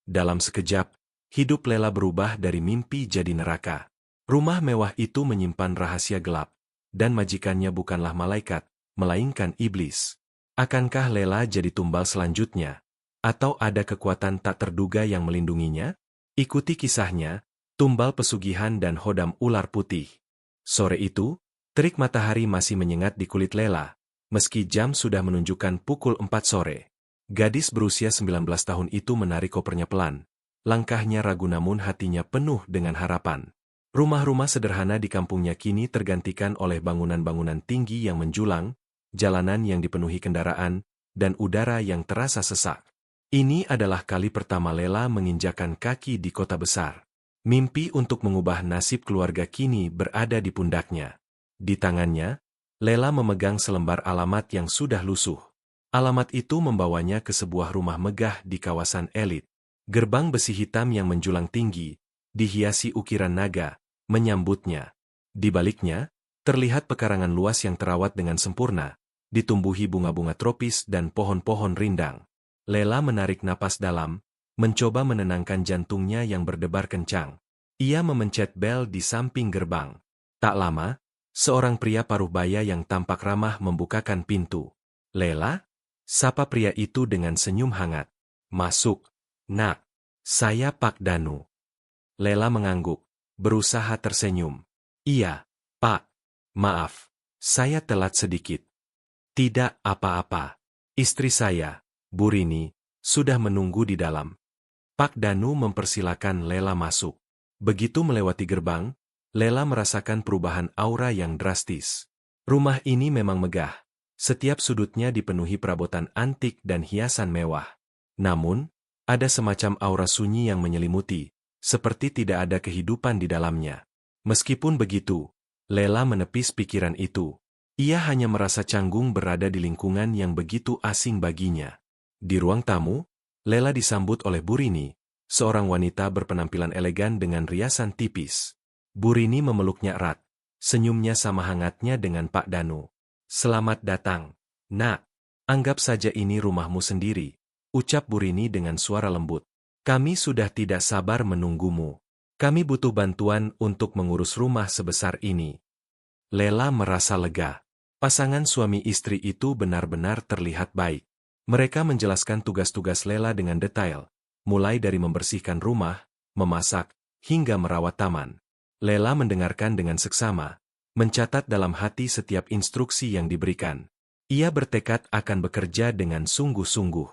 Dalam sekejap, hidup Lela berubah dari mimpi jadi neraka. Rumah mewah itu menyimpan rahasia gelap, dan majikannya bukanlah malaikat, melainkan iblis. Akankah Lela jadi tumbal selanjutnya? Atau ada kekuatan tak terduga yang melindunginya? Ikuti kisahnya, Tumbal Pesugihan dan Hodam Ular Putih. Sore itu, terik matahari masih menyengat di kulit Lela, meski jam sudah menunjukkan pukul 4 sore. Gadis berusia 19 tahun itu menarik kopernya pelan. Langkahnya ragu namun hatinya penuh dengan harapan. Rumah-rumah sederhana di kampungnya kini tergantikan oleh bangunan-bangunan tinggi yang menjulang, jalanan yang dipenuhi kendaraan, dan udara yang terasa sesak. Ini adalah kali pertama Lela menginjakan kaki di kota besar. Mimpi untuk mengubah nasib keluarga kini berada di pundaknya. Di tangannya, Lela memegang selembar alamat yang sudah lusuh. Alamat itu membawanya ke sebuah rumah megah di kawasan elit. Gerbang besi hitam yang menjulang tinggi, dihiasi ukiran naga, menyambutnya. Di baliknya, terlihat pekarangan luas yang terawat dengan sempurna, ditumbuhi bunga-bunga tropis dan pohon-pohon rindang. Lela menarik napas dalam, mencoba menenangkan jantungnya yang berdebar kencang. Ia memencet bel di samping gerbang. Tak lama, seorang pria paruh baya yang tampak ramah membukakan pintu. "Lela?" sapa pria itu dengan senyum hangat. "Masuk, nak. Saya Pak Danu." Lela mengangguk, berusaha tersenyum. "Iya, Pak. Maaf, saya telat sedikit." "Tidak apa-apa. Istri saya, Bu Rini, sudah menunggu di dalam." Pak Danu mempersilakan Lela masuk. Begitu melewati gerbang, Lela merasakan perubahan aura yang drastis. Rumah ini memang megah. Setiap sudutnya dipenuhi perabotan antik dan hiasan mewah. Namun, ada semacam aura sunyi yang menyelimuti, seperti tidak ada kehidupan di dalamnya. Meskipun begitu, Lela menepis pikiran itu. Ia hanya merasa canggung berada di lingkungan yang begitu asing baginya. Di ruang tamu, Lela disambut oleh Bu Rini, seorang wanita berpenampilan elegan dengan riasan tipis. Bu Rini memeluknya erat, senyumnya sama hangatnya dengan Pak Danu. "Selamat datang, nak. Anggap saja ini rumahmu sendiri," ucap Bu Rini dengan suara lembut. "Kami sudah tidak sabar menunggumu. Kami butuh bantuan untuk mengurus rumah sebesar ini." Lela merasa lega. Pasangan suami istri itu benar-benar terlihat baik. Mereka menjelaskan tugas-tugas Lela dengan detail, mulai dari membersihkan rumah, memasak, hingga merawat taman. Lela mendengarkan dengan seksama, mencatat dalam hati setiap instruksi yang diberikan. Ia bertekad akan bekerja dengan sungguh-sungguh.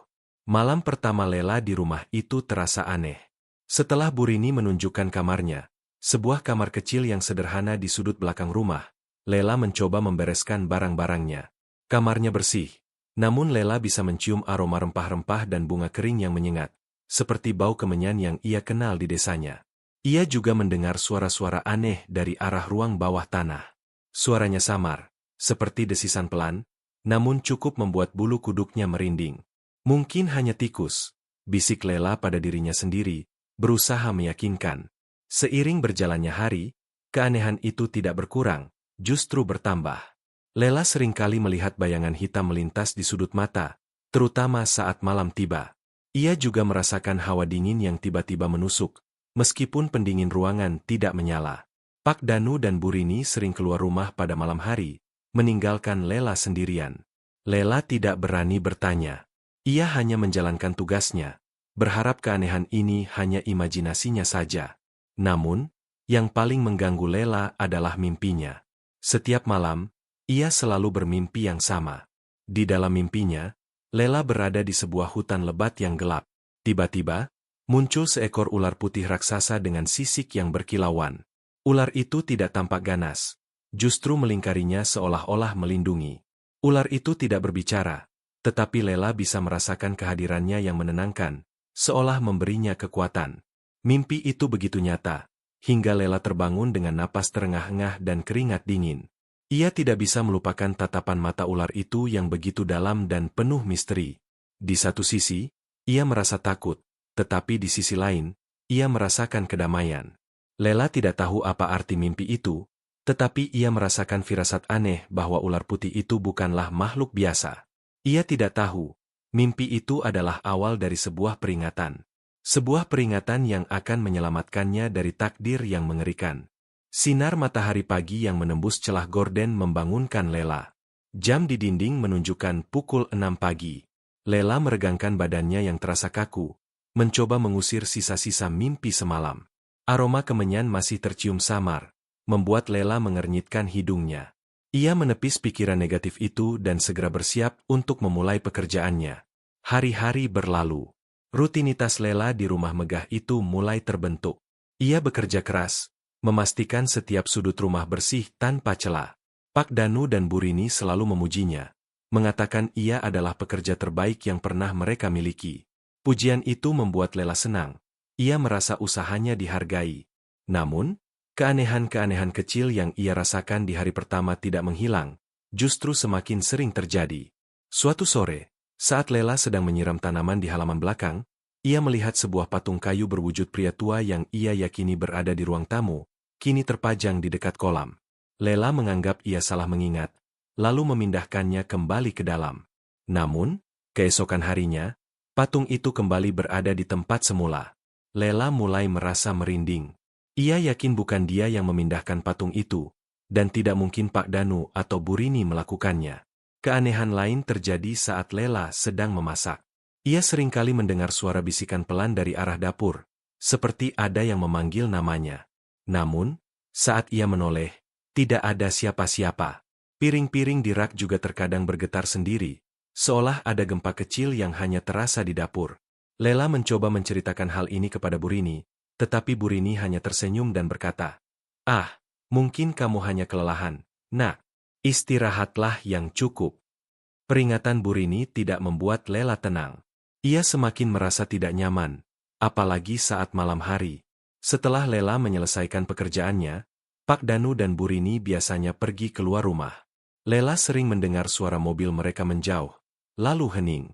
Malam pertama Lela di rumah itu terasa aneh. Setelah Bu Rini menunjukkan kamarnya, sebuah kamar kecil yang sederhana di sudut belakang rumah, Lela mencoba membereskan barang-barangnya. Kamarnya bersih. Namun Lela bisa mencium aroma rempah-rempah dan bunga kering yang menyengat, seperti bau kemenyan yang ia kenal di desanya. Ia juga mendengar suara-suara aneh dari arah ruang bawah tanah. Suaranya samar, seperti desisan pelan, namun cukup membuat bulu kuduknya merinding. "Mungkin hanya tikus," bisik Lela pada dirinya sendiri, berusaha meyakinkan. Seiring berjalannya hari, keanehan itu tidak berkurang, justru bertambah. Lela seringkali melihat bayangan hitam melintas di sudut mata, terutama saat malam tiba. Ia juga merasakan hawa dingin yang tiba-tiba menusuk, meskipun pendingin ruangan tidak menyala. Pak Danu dan Bu Rini sering keluar rumah pada malam hari, meninggalkan Lela sendirian. Lela tidak berani bertanya. Ia hanya menjalankan tugasnya, berharap keanehan ini hanya imajinasinya saja. Namun, yang paling mengganggu Lela adalah mimpinya. Setiap malam, ia selalu bermimpi yang sama. Di dalam mimpinya, Lela berada di sebuah hutan lebat yang gelap. Tiba-tiba, muncul seekor ular putih raksasa dengan sisik yang berkilauan. Ular itu tidak tampak ganas, justru melingkarinya seolah-olah melindungi. Ular itu tidak berbicara, tetapi Lela bisa merasakan kehadirannya yang menenangkan, seolah memberinya kekuatan. Mimpi itu begitu nyata, hingga Lela terbangun dengan napas terengah-engah dan keringat dingin. Ia tidak bisa melupakan tatapan mata ular itu yang begitu dalam dan penuh misteri. Di satu sisi, ia merasa takut, tetapi di sisi lain, ia merasakan kedamaian. Lela tidak tahu apa arti mimpi itu, tetapi ia merasakan firasat aneh bahwa ular putih itu bukanlah makhluk biasa. Ia tidak tahu, mimpi itu adalah awal dari sebuah peringatan. Sebuah peringatan yang akan menyelamatkannya dari takdir yang mengerikan. Sinar matahari pagi yang menembus celah gorden membangunkan Lela. Jam di dinding menunjukkan pukul 6 pagi. Lela meregangkan badannya yang terasa kaku, mencoba mengusir sisa-sisa mimpi semalam. Aroma kemenyan masih tercium samar, membuat Lela mengernyitkan hidungnya. Ia menepis pikiran negatif itu dan segera bersiap untuk memulai pekerjaannya. Hari-hari berlalu. Rutinitas Lela di rumah megah itu mulai terbentuk. Ia bekerja keras, memastikan setiap sudut rumah bersih tanpa celah. Pak Danu dan Bu Rini selalu memujinya, mengatakan ia adalah pekerja terbaik yang pernah mereka miliki. Pujian itu membuat Lela senang. Ia merasa usahanya dihargai. Namun, keanehan-keanehan kecil yang ia rasakan di hari pertama tidak menghilang, justru semakin sering terjadi. Suatu sore, saat Lela sedang menyiram tanaman di halaman belakang, ia melihat sebuah patung kayu berwujud pria tua yang ia yakini berada di ruang tamu, kini terpajang di dekat kolam. Lela menganggap ia salah mengingat, lalu memindahkannya kembali ke dalam. Namun, keesokan harinya, patung itu kembali berada di tempat semula. Lela mulai merasa merinding. Ia yakin bukan dia yang memindahkan patung itu, dan tidak mungkin Pak Danu atau Bu Rini melakukannya. Keanehan lain terjadi saat Lela sedang memasak. Ia seringkali mendengar suara bisikan pelan dari arah dapur, seperti ada yang memanggil namanya. Namun, saat ia menoleh, tidak ada siapa-siapa. Piring-piring di rak juga terkadang bergetar sendiri, seolah ada gempa kecil yang hanya terasa di dapur. Lela mencoba menceritakan hal ini kepada Bu Rini, tetapi Bu Rini hanya tersenyum dan berkata, "Ah, mungkin kamu hanya kelelahan, Nak. Istirahatlah yang cukup." Peringatan Bu Rini tidak membuat Lela tenang. Ia semakin merasa tidak nyaman, apalagi saat malam hari. Setelah Lela menyelesaikan pekerjaannya, Pak Danu dan Bu Rini biasanya pergi keluar rumah. Lela sering mendengar suara mobil mereka menjauh, lalu hening.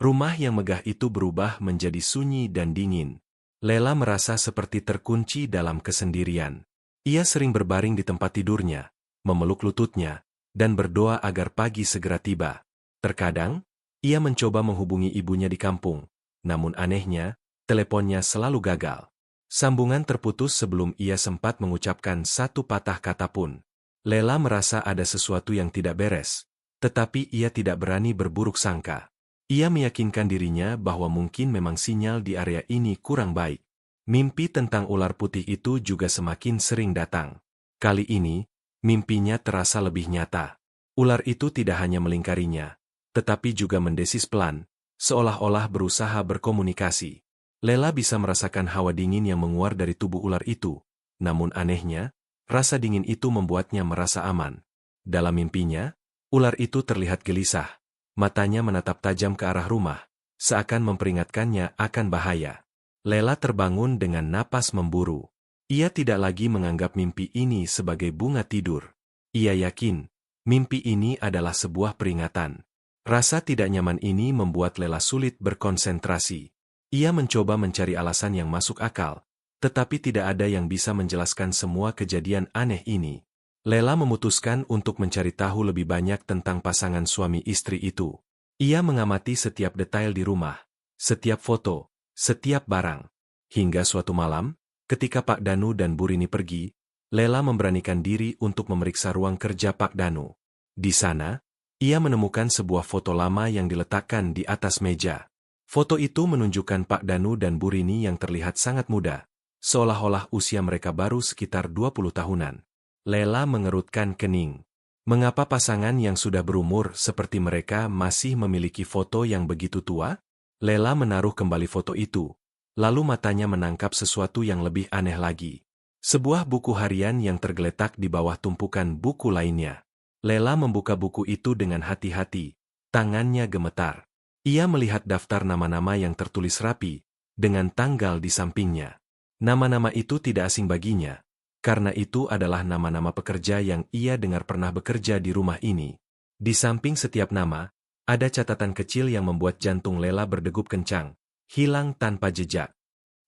Rumah yang megah itu berubah menjadi sunyi dan dingin. Lela merasa seperti terkunci dalam kesendirian. Ia sering berbaring di tempat tidurnya, memeluk lututnya, dan berdoa agar pagi segera tiba. Terkadang, ia mencoba menghubungi ibunya di kampung, namun anehnya, teleponnya selalu gagal. Sambungan terputus sebelum ia sempat mengucapkan satu patah kata pun. Lela merasa ada sesuatu yang tidak beres, tetapi ia tidak berani berburuk sangka. Ia meyakinkan dirinya bahwa mungkin memang sinyal di area ini kurang baik. Mimpi tentang ular putih itu juga semakin sering datang. Kali ini, mimpinya terasa lebih nyata. Ular itu tidak hanya melingkarinya, tetapi juga mendesis pelan, seolah-olah berusaha berkomunikasi. Lela bisa merasakan hawa dingin yang menguar dari tubuh ular itu, namun anehnya, rasa dingin itu membuatnya merasa aman. Dalam mimpinya, ular itu terlihat gelisah, matanya menatap tajam ke arah rumah, seakan memperingatkannya akan bahaya. Lela terbangun dengan napas memburu. Ia tidak lagi menganggap mimpi ini sebagai bunga tidur. Ia yakin, mimpi ini adalah sebuah peringatan. Rasa tidak nyaman ini membuat Lela sulit berkonsentrasi. Ia mencoba mencari alasan yang masuk akal, tetapi tidak ada yang bisa menjelaskan semua kejadian aneh ini. Lela memutuskan untuk mencari tahu lebih banyak tentang pasangan suami istri itu. Ia mengamati setiap detail di rumah, setiap foto, setiap barang. Hingga suatu malam, ketika Pak Danu dan Bu Rini pergi, Lela memberanikan diri untuk memeriksa ruang kerja Pak Danu. Di sana, ia menemukan sebuah foto lama yang diletakkan di atas meja. Foto itu menunjukkan Pak Danu dan Bu Rini yang terlihat sangat muda, seolah-olah usia mereka baru sekitar 20 tahunan. Lela mengerutkan kening. Mengapa pasangan yang sudah berumur seperti mereka masih memiliki foto yang begitu tua? Lela menaruh kembali foto itu, lalu matanya menangkap sesuatu yang lebih aneh lagi. Sebuah buku harian yang tergeletak di bawah tumpukan buku lainnya. Lela membuka buku itu dengan hati-hati, tangannya gemetar. Ia melihat daftar nama-nama yang tertulis rapi, dengan tanggal di sampingnya. Nama-nama itu tidak asing baginya, karena itu adalah nama-nama pekerja yang ia dengar pernah bekerja di rumah ini. Di samping setiap nama, ada catatan kecil yang membuat jantung Lela berdegup kencang, hilang tanpa jejak.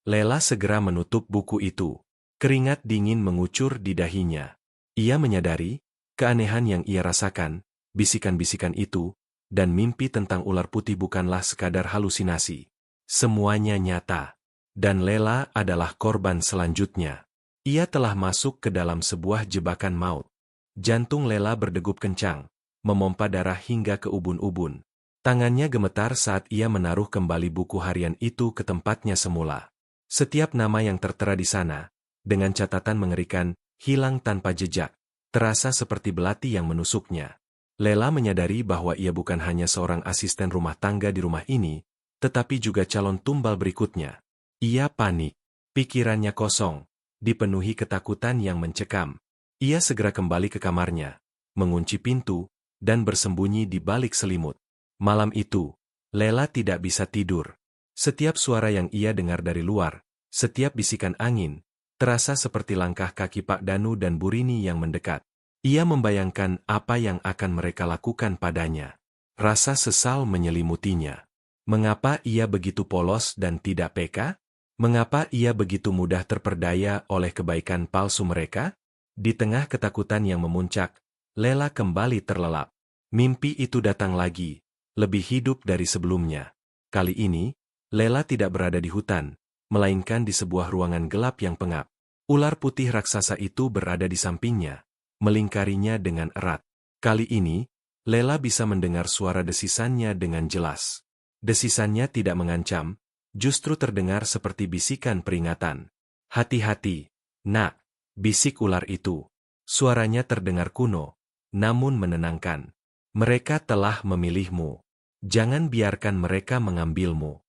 Lela segera menutup buku itu. Keringat dingin mengucur di dahinya. Ia menyadari, keanehan yang ia rasakan, bisikan-bisikan itu, dan mimpi tentang ular putih bukanlah sekadar halusinasi. Semuanya nyata. Dan Lela adalah korban selanjutnya. Ia telah masuk ke dalam sebuah jebakan maut. Jantung Lela berdegup kencang, memompa darah hingga ke ubun-ubun. Tangannya gemetar saat ia menaruh kembali buku harian itu ke tempatnya semula. Setiap nama yang tertera di sana, dengan catatan mengerikan, hilang tanpa jejak, terasa seperti belati yang menusuknya. Lela menyadari bahwa ia bukan hanya seorang asisten rumah tangga di rumah ini, tetapi juga calon tumbal berikutnya. Ia panik, pikirannya kosong, dipenuhi ketakutan yang mencekam. Ia segera kembali ke kamarnya, mengunci pintu, dan bersembunyi di balik selimut. Malam itu, Lela tidak bisa tidur. Setiap suara yang ia dengar dari luar, setiap bisikan angin, terasa seperti langkah kaki Pak Danu dan Bu Rini yang mendekat. Ia membayangkan apa yang akan mereka lakukan padanya. Rasa sesal menyelimutinya. Mengapa ia begitu polos dan tidak peka? Mengapa ia begitu mudah terperdaya oleh kebaikan palsu mereka? Di tengah ketakutan yang memuncak, Lela kembali terlelap. Mimpi itu datang lagi, lebih hidup dari sebelumnya. Kali ini, Lela tidak berada di hutan, melainkan di sebuah ruangan gelap yang pengap. Ular putih raksasa itu berada di sampingnya, melingkarinya dengan erat. Kali ini, Lela bisa mendengar suara desisannya dengan jelas. Desisannya tidak mengancam, justru terdengar seperti bisikan peringatan. Hati-hati, nak, bisik ular itu. Suaranya terdengar kuno, namun menenangkan. Mereka telah memilihmu. Jangan biarkan mereka mengambilmu.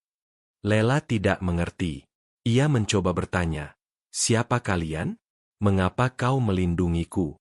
Lela tidak mengerti. Ia mencoba bertanya, siapa kalian? Mengapa kau melindungiku?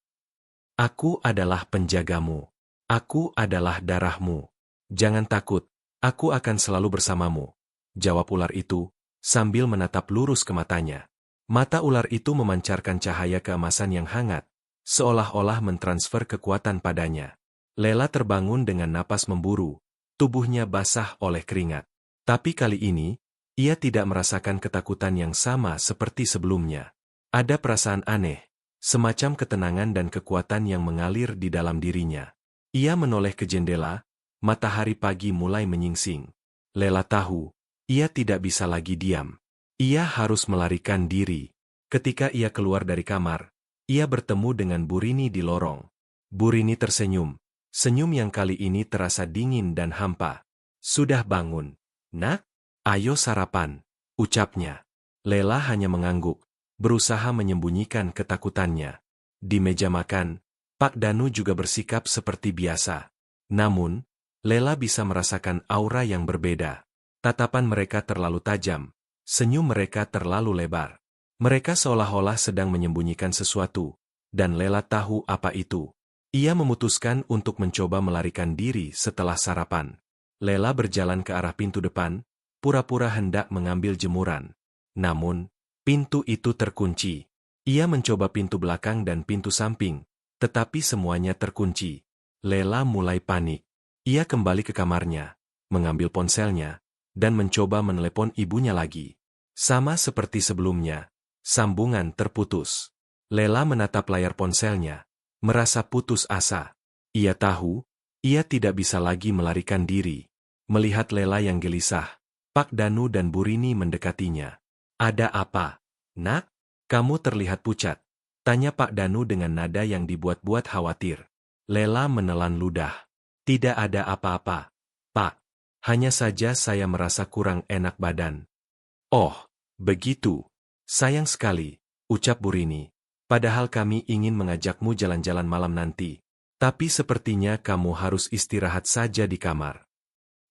Aku adalah penjagamu. Aku adalah darahmu. Jangan takut, aku akan selalu bersamamu. Jawab ular itu, sambil menatap lurus ke matanya. Mata ular itu memancarkan cahaya keemasan yang hangat, seolah-olah mentransfer kekuatan padanya. Lela terbangun dengan napas memburu, tubuhnya basah oleh keringat. Tapi kali ini, ia tidak merasakan ketakutan yang sama seperti sebelumnya. Ada perasaan aneh, semacam ketenangan dan kekuatan yang mengalir di dalam dirinya. Ia menoleh ke jendela, matahari pagi mulai menyingsing. Lela tahu, ia tidak bisa lagi diam. Ia harus melarikan diri. Ketika ia keluar dari kamar, ia bertemu dengan Bu Rini di lorong. Bu Rini tersenyum, senyum yang kali ini terasa dingin dan hampa. Sudah bangun, nak? Ayo sarapan, ucapnya. Lela hanya mengangguk, berusaha menyembunyikan ketakutannya. Di meja makan, Pak Danu juga bersikap seperti biasa. Namun, Lela bisa merasakan aura yang berbeda. Tatapan mereka terlalu tajam, senyum mereka terlalu lebar. Mereka seolah-olah sedang menyembunyikan sesuatu, dan Lela tahu apa itu. Ia memutuskan untuk mencoba melarikan diri setelah sarapan. Lela berjalan ke arah pintu depan, pura-pura hendak mengambil jemuran. Namun, pintu itu terkunci. Ia mencoba pintu belakang dan pintu samping, tetapi semuanya terkunci. Lela mulai panik. Ia kembali ke kamarnya, mengambil ponselnya, dan mencoba menelepon ibunya lagi. Sama seperti sebelumnya, sambungan terputus. Lela menatap layar ponselnya, merasa putus asa. Ia tahu, ia tidak bisa lagi melarikan diri. Melihat Lela yang gelisah, Pak Danu dan Bu Rini mendekatinya. Ada apa? Nak, kamu terlihat pucat. Tanya Pak Danu dengan nada yang dibuat-buat khawatir. Lela menelan ludah. Tidak ada apa-apa, Pak. Hanya saja saya merasa kurang enak badan. Oh, begitu. Sayang sekali, ucap Bu Rini. Padahal kami ingin mengajakmu jalan-jalan malam nanti. Tapi sepertinya kamu harus istirahat saja di kamar.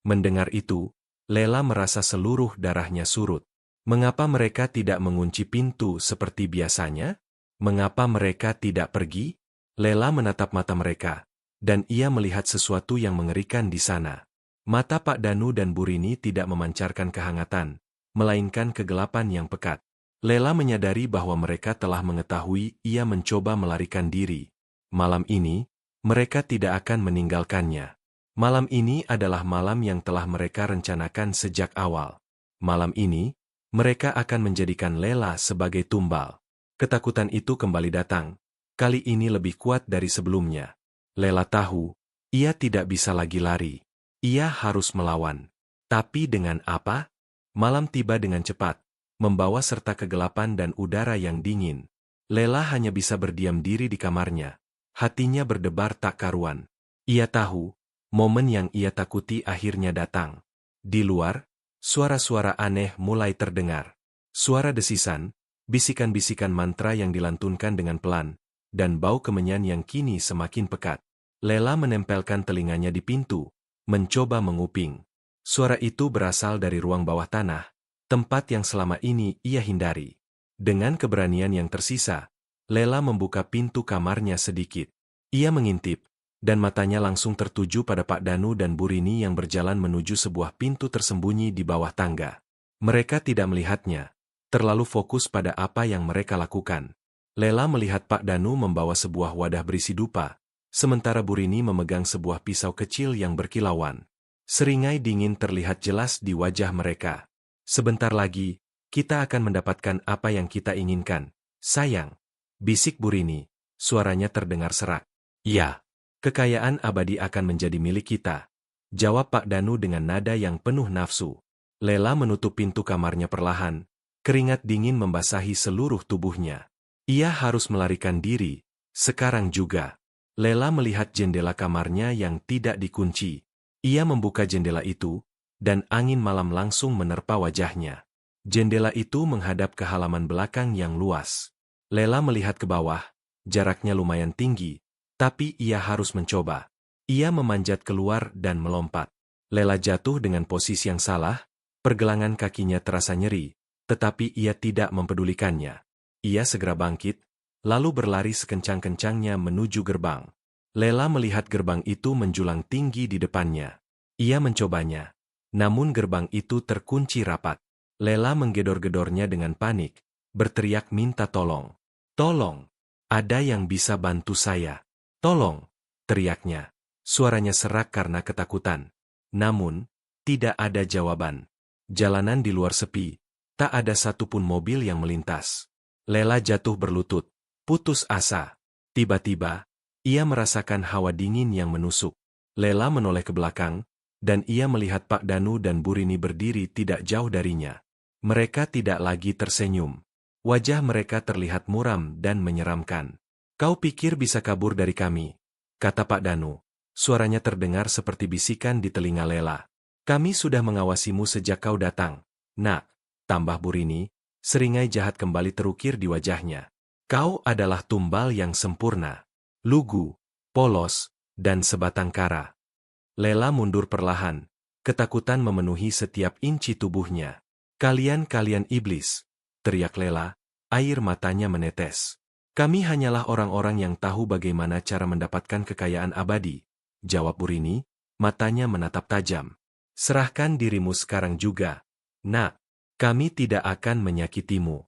Mendengar itu, Lela merasa seluruh darahnya surut. Mengapa mereka tidak mengunci pintu seperti biasanya? Mengapa mereka tidak pergi? Lela menatap mata mereka, dan ia melihat sesuatu yang mengerikan di sana. Mata Pak Danu dan Bu Rini tidak memancarkan kehangatan, melainkan kegelapan yang pekat. Lela menyadari bahwa mereka telah mengetahui ia mencoba melarikan diri. Malam ini, mereka tidak akan meninggalkannya. Malam ini adalah malam yang telah mereka rencanakan sejak awal. Malam ini, mereka akan menjadikan Lela sebagai tumbal. Ketakutan itu kembali datang, kali ini lebih kuat dari sebelumnya. Lela tahu, ia tidak bisa lagi lari. Ia harus melawan. Tapi dengan apa? Malam tiba dengan cepat. membawa serta kegelapan dan udara yang dingin. Lela hanya bisa berdiam diri di kamarnya. Hatinya berdebar tak karuan. Ia tahu, momen yang ia takuti akhirnya datang. Di luar, suara-suara aneh mulai terdengar. Suara desisan, bisikan-bisikan mantra yang dilantunkan dengan pelan, dan bau kemenyan yang kini semakin pekat. Lela menempelkan telinganya di pintu, mencoba menguping. Suara itu berasal dari ruang bawah tanah, tempat yang selama ini ia hindari. Dengan keberanian yang tersisa, Lela membuka pintu kamarnya sedikit. Ia mengintip, dan matanya langsung tertuju pada Pak Danu dan Bu Rini yang berjalan menuju sebuah pintu tersembunyi di bawah tangga. Mereka tidak melihatnya, terlalu fokus pada apa yang mereka lakukan. Lela melihat Pak Danu membawa sebuah wadah berisi dupa, sementara Bu Rini memegang sebuah pisau kecil yang berkilauan. Seringai dingin terlihat jelas di wajah mereka. Sebentar lagi, kita akan mendapatkan apa yang kita inginkan, sayang. Bisik Bu Rini, suaranya terdengar serak. Ya, kekayaan abadi akan menjadi milik kita, jawab Pak Danu dengan nada yang penuh nafsu. Lela menutup pintu kamarnya perlahan, keringat dingin membasahi seluruh tubuhnya. Ia harus melarikan diri, sekarang juga. Lela melihat jendela kamarnya yang tidak dikunci. Ia membuka jendela itu, dan angin malam langsung menerpa wajahnya. Jendela itu menghadap ke halaman belakang yang luas. Lela melihat ke bawah, jaraknya lumayan tinggi, tapi ia harus mencoba. Ia memanjat keluar dan melompat. Lela jatuh dengan posisi yang salah, pergelangan kakinya terasa nyeri, tetapi ia tidak mempedulikannya. Ia segera bangkit, lalu berlari sekencang-kencangnya menuju gerbang. Lela melihat gerbang itu menjulang tinggi di depannya. Ia mencobanya, namun gerbang itu terkunci rapat. Lela menggedor-gedornya dengan panik, berteriak minta tolong. Tolong, ada yang bisa bantu saya? Tolong, teriaknya. Suaranya serak karena ketakutan. Namun, tidak ada jawaban. Jalanan di luar sepi, tak ada satupun mobil yang melintas. Lela jatuh berlutut, putus asa. Tiba-tiba, ia merasakan hawa dingin yang menusuk. Lela menoleh ke belakang, dan ia melihat Pak Danu dan Bu Rini berdiri tidak jauh darinya. Mereka tidak lagi tersenyum. Wajah mereka terlihat muram dan menyeramkan. Kau pikir bisa kabur dari kami? Kata Pak Danu. Suaranya terdengar seperti bisikan di telinga Lela. Kami sudah mengawasimu sejak kau datang. Nak, tambah Bu Rini, seringai jahat kembali terukir di wajahnya. Kau adalah tumbal yang sempurna. Lugu, polos, dan sebatang kara. Lela mundur perlahan. Ketakutan memenuhi setiap inci tubuhnya. Kalian iblis, teriak Lela, air matanya menetes. Kami hanyalah orang-orang yang tahu bagaimana cara mendapatkan kekayaan abadi, jawab Bu Rini, matanya menatap tajam. Serahkan dirimu sekarang juga. Nak, kami tidak akan menyakitimu.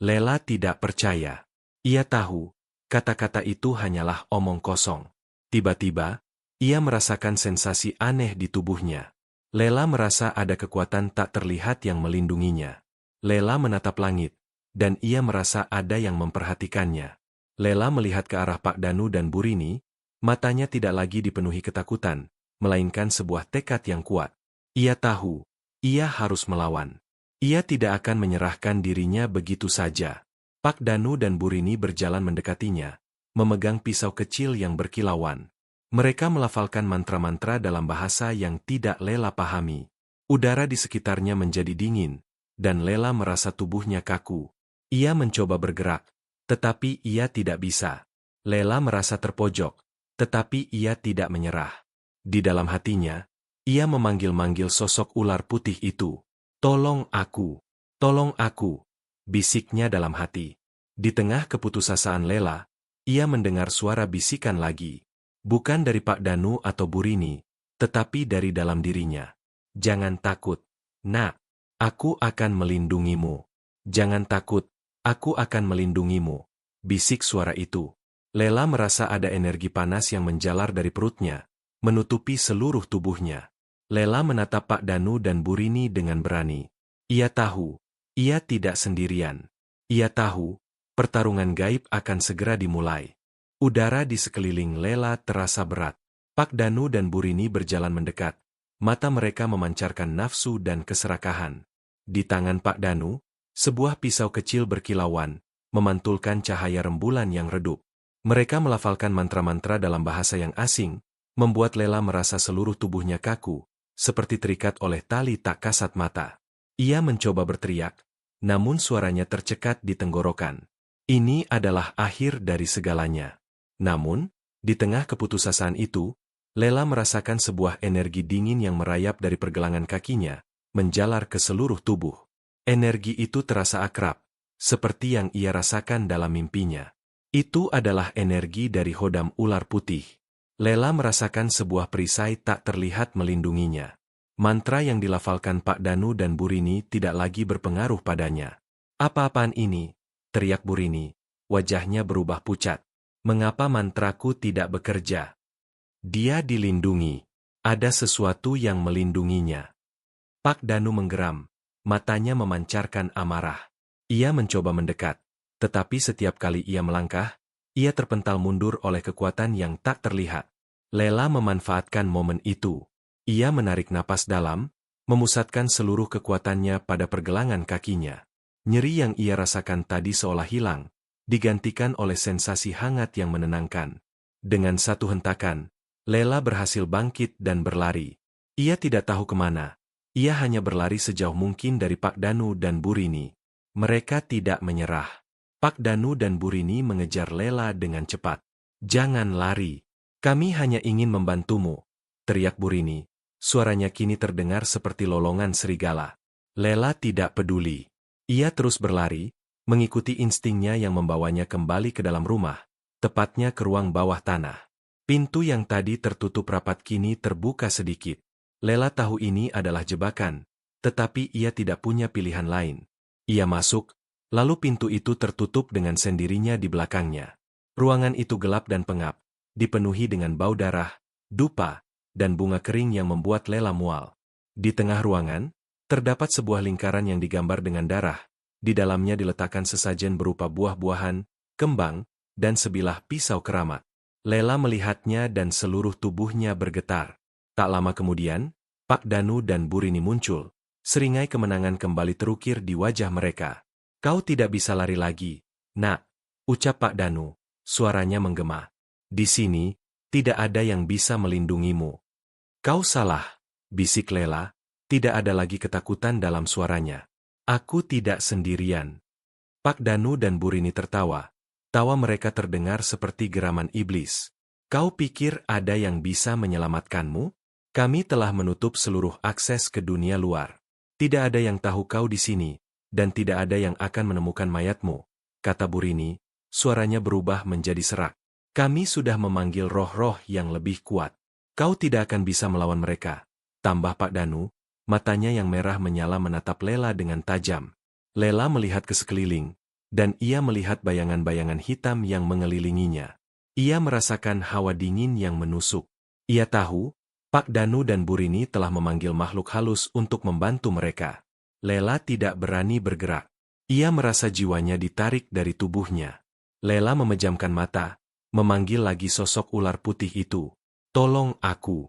Lela tidak percaya. Ia tahu, kata-kata itu hanyalah omong kosong. Tiba-tiba, ia merasakan sensasi aneh di tubuhnya. Lela merasa ada kekuatan tak terlihat yang melindunginya. Lela menatap langit, dan ia merasa ada yang memperhatikannya. Lela melihat ke arah Pak Danu dan Bu Rini, matanya tidak lagi dipenuhi ketakutan, melainkan sebuah tekad yang kuat. Ia tahu, ia harus melawan. Ia tidak akan menyerahkan dirinya begitu saja. Pak Danu dan Bu Rini berjalan mendekatinya, memegang pisau kecil yang berkilauan. Mereka melafalkan mantra-mantra dalam bahasa yang tidak Lela pahami. Udara di sekitarnya menjadi dingin, dan Lela merasa tubuhnya kaku. Ia mencoba bergerak, tetapi ia tidak bisa. Lela merasa terpojok, tetapi ia tidak menyerah. Di dalam hatinya, ia memanggil-manggil sosok ular putih itu. Tolong aku, bisiknya dalam hati. Di tengah keputusasaan Lela, ia mendengar suara bisikan lagi. Bukan dari Pak Danu atau Bu Rini, tetapi dari dalam dirinya. Jangan takut, nak, aku akan melindungimu. Jangan takut, aku akan melindungimu. Bisik suara itu. Lela merasa ada energi panas yang menjalar dari perutnya, menutupi seluruh tubuhnya. Lela menatap Pak Danu dan Bu Rini dengan berani. Ia tahu, ia tidak sendirian. Ia tahu, pertarungan gaib akan segera dimulai. Udara di sekeliling Lela terasa berat. Pak Danu dan Bu Rini berjalan mendekat. Mata mereka memancarkan nafsu dan keserakahan. Di tangan Pak Danu, Sebuah pisau kecil berkilauan, memantulkan cahaya rembulan yang redup. Mereka melafalkan mantra-mantra dalam bahasa yang asing, membuat Lela merasa seluruh tubuhnya kaku, seperti terikat oleh tali tak kasat mata. Ia mencoba berteriak, namun suaranya tercekat di tenggorokan. Ini adalah akhir dari segalanya. Namun, di tengah keputusasaan itu, Lela merasakan sebuah energi dingin yang merayap dari pergelangan kakinya, menjalar ke seluruh tubuh. Energi itu terasa akrab, seperti yang ia rasakan dalam mimpinya. Itu adalah energi dari hodam ular putih. Lela merasakan sebuah perisai tak terlihat melindunginya. Mantra yang dilafalkan Pak Danu dan Burini tidak lagi berpengaruh padanya. Apa-apaan ini? Teriak Burini. Wajahnya berubah pucat. Mengapa mantraku tidak bekerja? Dia dilindungi. Ada sesuatu yang melindunginya. Pak Danu menggeram. Matanya memancarkan amarah. Ia mencoba mendekat. Tetapi setiap kali ia melangkah, ia terpental mundur oleh kekuatan yang tak terlihat. Lela memanfaatkan momen itu. Ia menarik napas dalam, memusatkan seluruh kekuatannya pada pergelangan kakinya. Nyeri yang ia rasakan tadi seolah hilang, digantikan oleh sensasi hangat yang menenangkan. Dengan satu hentakan, Lela berhasil bangkit dan berlari. Ia tidak tahu kemana. Ia hanya berlari sejauh mungkin dari Pak Danu dan Burini. Mereka tidak menyerah. Pak Danu dan Burini mengejar Lela dengan cepat. Jangan lari. Kami hanya ingin membantumu, teriak Burini. Suaranya kini terdengar seperti lolongan serigala. Lela tidak peduli. Ia terus berlari, mengikuti instingnya yang membawanya kembali ke dalam rumah, tepatnya ke ruang bawah tanah. Pintu yang tadi tertutup rapat kini terbuka sedikit. Lela tahu ini adalah jebakan, tetapi ia tidak punya pilihan lain. Ia masuk, lalu pintu itu tertutup dengan sendirinya di belakangnya. Ruangan itu gelap dan pengap, dipenuhi dengan bau darah, dupa, dan bunga kering yang membuat Lela mual. Di tengah ruangan, terdapat sebuah lingkaran yang digambar dengan darah. Di dalamnya diletakkan sesajen berupa buah-buahan, kembang, dan sebilah pisau keramat. Lela melihatnya dan seluruh tubuhnya bergetar. Tak lama kemudian, Pak Danu dan Burini muncul. Seringai kemenangan kembali terukir di wajah mereka. Kau tidak bisa lari lagi, nak, ucap Pak Danu. Suaranya menggema. Di sini, tidak ada yang bisa melindungimu. Kau salah, bisik Lela. Tidak ada lagi ketakutan dalam suaranya. Aku tidak sendirian. Pak Danu dan Burini tertawa. Tawa mereka terdengar seperti geraman iblis. Kau pikir ada yang bisa menyelamatkanmu? Kami telah menutup seluruh akses ke dunia luar. Tidak ada yang tahu kau di sini, dan tidak ada yang akan menemukan mayatmu, kata Burini, suaranya berubah menjadi serak. Kami sudah memanggil roh-roh yang lebih kuat. Kau tidak akan bisa melawan mereka, tambah Pak Danu, matanya yang merah menyala menatap Lela dengan tajam. Lela melihat ke sekeliling, dan ia melihat bayangan-bayangan hitam yang mengelilinginya. Ia merasakan hawa dingin yang menusuk. Ia tahu, Pak Danu dan Burini telah memanggil makhluk halus untuk membantu mereka. Lela tidak berani bergerak. Ia merasa jiwanya ditarik dari tubuhnya. Lela memejamkan mata, memanggil lagi sosok ular putih itu. Tolong aku,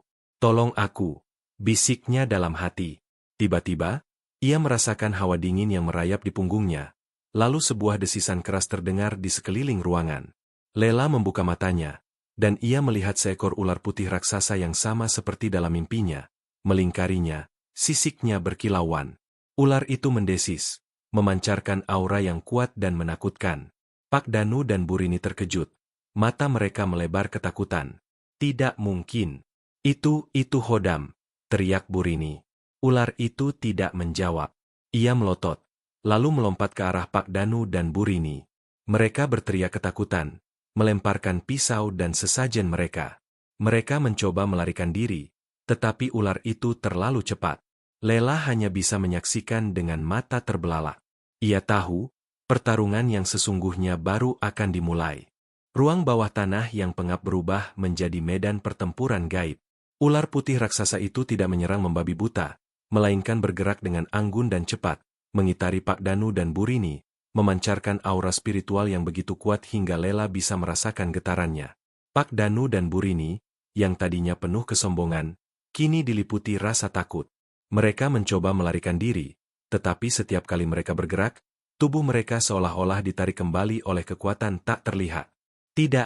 bisiknya dalam hati. Tiba-tiba, ia merasakan hawa dingin yang merayap di punggungnya. Lalu sebuah desisan keras terdengar di sekeliling ruangan. Lela membuka matanya, dan ia melihat seekor ular putih raksasa yang sama seperti dalam mimpinya. Melingkarinya, sisiknya berkilauan. Ular itu mendesis, memancarkan aura yang kuat dan menakutkan. Pak Danu dan Burini terkejut. Mata mereka melebar ketakutan. Tidak mungkin. Itu Hodam, teriak Burini. Ular itu tidak menjawab. Ia melotot, lalu melompat ke arah Pak Danu dan Burini. Mereka berteriak ketakutan, melemparkan pisau dan sesajen mereka. Mereka mencoba melarikan diri, tetapi ular itu terlalu cepat. Lela hanya bisa menyaksikan dengan mata terbelalak. Ia tahu, pertarungan yang sesungguhnya baru akan dimulai. Ruang bawah tanah yang pengap berubah menjadi medan pertempuran gaib. Ular putih raksasa itu tidak menyerang membabi buta, melainkan bergerak dengan anggun dan cepat, mengitari Pak Danu dan Burini, memancarkan aura spiritual yang begitu kuat hingga Lela bisa merasakan getarannya. Pak Danu dan Burini, yang tadinya penuh kesombongan, kini diliputi rasa takut. Mereka mencoba melarikan diri, tetapi setiap kali mereka bergerak, Tubuh mereka seolah-olah ditarik kembali oleh kekuatan tak terlihat. Tidak,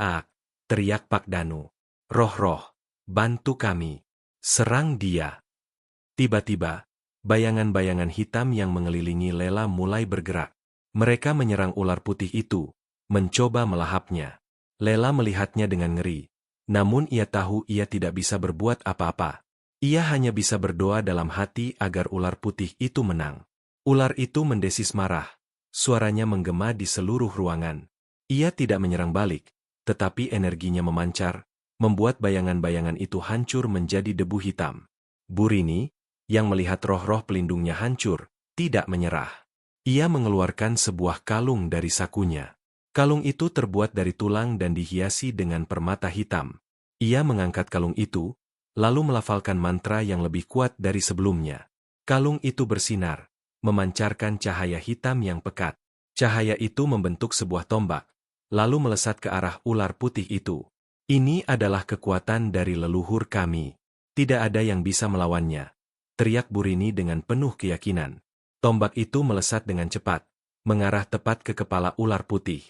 teriak Pak Danu. Roh-roh, bantu kami. Serang dia. Tiba-tiba, bayangan-bayangan hitam yang mengelilingi Lela mulai bergerak. Mereka menyerang ular putih itu, mencoba melahapnya. Lela melihatnya dengan ngeri. Namun ia tahu ia tidak bisa berbuat apa-apa. Ia hanya bisa berdoa dalam hati agar ular putih itu menang. Ular itu mendesis marah. Suaranya menggema di seluruh ruangan. Ia tidak menyerang balik, tetapi energinya memancar, membuat bayangan-bayangan itu hancur menjadi debu hitam. Burini, yang melihat roh-roh pelindungnya hancur, tidak menyerah. Ia mengeluarkan sebuah kalung dari sakunya. Kalung itu terbuat dari tulang dan dihiasi dengan permata hitam. Ia mengangkat kalung itu, lalu melafalkan mantra yang lebih kuat dari sebelumnya. Kalung itu bersinar, memancarkan cahaya hitam yang pekat. Cahaya itu membentuk sebuah tombak, lalu melesat ke arah ular putih itu. Ini adalah kekuatan dari leluhur kami. Tidak ada yang bisa melawannya, teriak Burini dengan penuh keyakinan. Tombak itu melesat dengan cepat, mengarah tepat ke kepala ular putih.